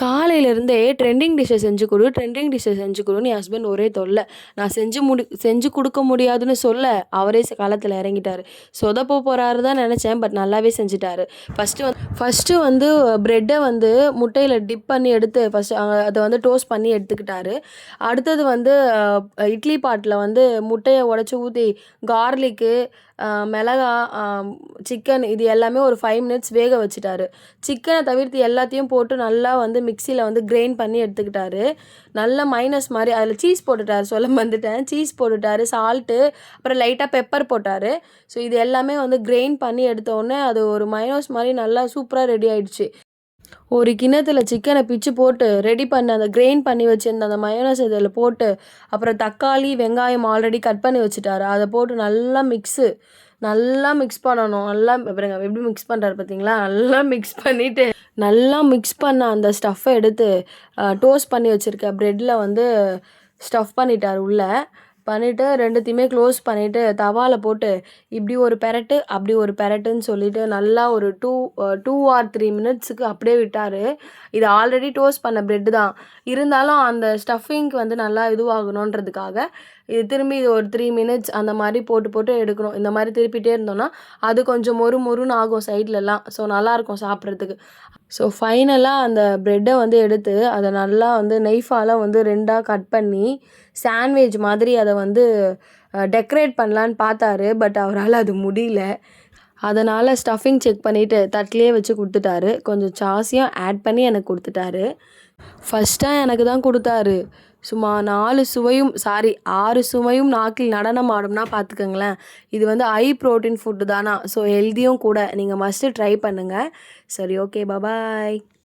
காலையிலேருந்தே trending டிஷ்ஷை செஞ்சு கொடு, ட்ரெண்டிங் டிஷ்ஷை செஞ்சு கொடுன்னு என் ஹஸ்பண்ட் ஒரே தொல்லை. நான் செஞ்சு கொடுக்க முடியாதுன்னு சொல்ல, அவரே களத்துல இறங்கிட்டாரு. சொதப்ப போறாரு தான் நெனச்சேன். பட் நல்லாவே செஞ்சுட்டாரு. ஃபர்ஸ்ட்டு வந்து பிரெட்ட வந்து முட்டையில டிப் பண்ணி எடுத்து ஃபர்ஸ்ட்டு அத வந்து டோஸ்ட் பண்ணி எடுத்துக்கிட்டாரு. அடுத்தது வந்து இட்லி பாட்ல வந்து முட்டைய உடைச்சு ஊத்தி, கார்லிக்கு, மிளகா, சிக்கன் இது எல்லாமே ஒரு 5 மினிட்ஸ் வேக வச்சுட்டாரு. சிக்கன தவிர்த்து எல்லாத்தையும் போட்டு நல்லா வந்து மிக்ஸியில வந்து கிரைண்ட் பண்ணி எடுத்துக்கிட்டாரு. நல்லா மைனஸ் மாரி அதில சீஸ் போட்டுட்டாரு. சொல்ல மறந்துட்டேன். சீஸ் போட்டுட்டாரு, சால்ட்டு, அப்புறம் லைட்டா பெப்பர் போட்டாரு. ஸோ இது எல்லாமே வந்து கிரைண்ட் பண்ணி எடுத்தோனே அது ஒரு மைனஸ் மாரி நல்லா சூப்பரா ரெடி ஆயிடுச்சு. ஒரு கிண்ணத்துல சிக்கன பிச்சு போட்டு ரெடி பண்ண அந்த கிரைண்ட் பண்ணி வச்சிருந்த அந்த மயோனைஸ் இதில போட்டு, அப்புறம் தக்காளி, வெங்காயம் ஆல்ரெடி கட் பண்ணி வச்சுட்டாரு. அத போட்டு நல்லா மிக்ஸ் பண்ணணும். நல்லா பாருங்க எப்படி மிக்ஸ் பண்றாரு பார்த்தீங்களா? நல்லா மிக்ஸ் பண்ண அந்த ஸ்டஃப்ப எடுத்து டோஸ்ட் பண்ணி வச்சிருக்க பிரெட்ல வந்து ஸ்டஃப் பண்ணிட்டாரு உள்ள. பண்ணிட்டு 2த்தையுமே க்ளோஸ் பண்ணிட்டு, தவால போட்டு இப்படி ஒரு பெரட்டு, அப்படி ஒரு பெரட்டுன்னு சொல்லிட்டு நல்லா ஒரு 2 ஆர் 3 மினிட்ஸுக்கு அப்படியே விட்டாரு. இது ஆல்ரெடி டோஸ்ட் பண்ண பிரெட் தான். இருந்தாலும் அந்த ஸ்டஃபிங்க்கு வந்து நல்லா இதுவாகணுன்றதுக்காக, இது திரும்பி இது ஒரு 3 மினிட்ஸ் அந்த மாரி போட்டு எடுக்கணும். இந்த மாரி திருப்பிட்டே இருந்தோம்னா, அது கொஞ்சம் மொறு மொறுன்னு ஆகும் சைட்லலாம். ஸோ நல்லாயிருக்கும் சாப்பிட்றதுக்கு. ஸோ ஃபைனலா அந்த பிரெட்ட வந்து எடுத்து, அத நல்லா வந்து நைஃபால வந்து 2ஆ கட் பண்ணி, சாண்ட்விச் மாதிரி அத வந்து டெக்கரேட் பண்ணலான்னு பார்த்தாரு. பட் அவரால அது முடியல. அதனால ஸ்டஃபிங் செக் பண்ணிட்டு தட்டிலேயே வச்சு குடுத்துட்டாரு. கொஞ்சம் சாஸையும் ஆட் பண்ணி எனக்கு குடுத்துட்டாரு. ஃபர்ஸ்ட்டா எனக்கு தான் குடுத்தாரு. சும்மா 6 சுவையும் நாக்கில் நடனம் ஆடும்னா பார்த்துக்கங்களேன். இது வந்து ஹை புரோட்டீன் ஃபுட் தானா. ஸோ ஹெல்தியும் கூட. நீங்க மஸ்ட்டு ட்ரை பண்ணுங்க. சரி, ஓகே. பபாய்.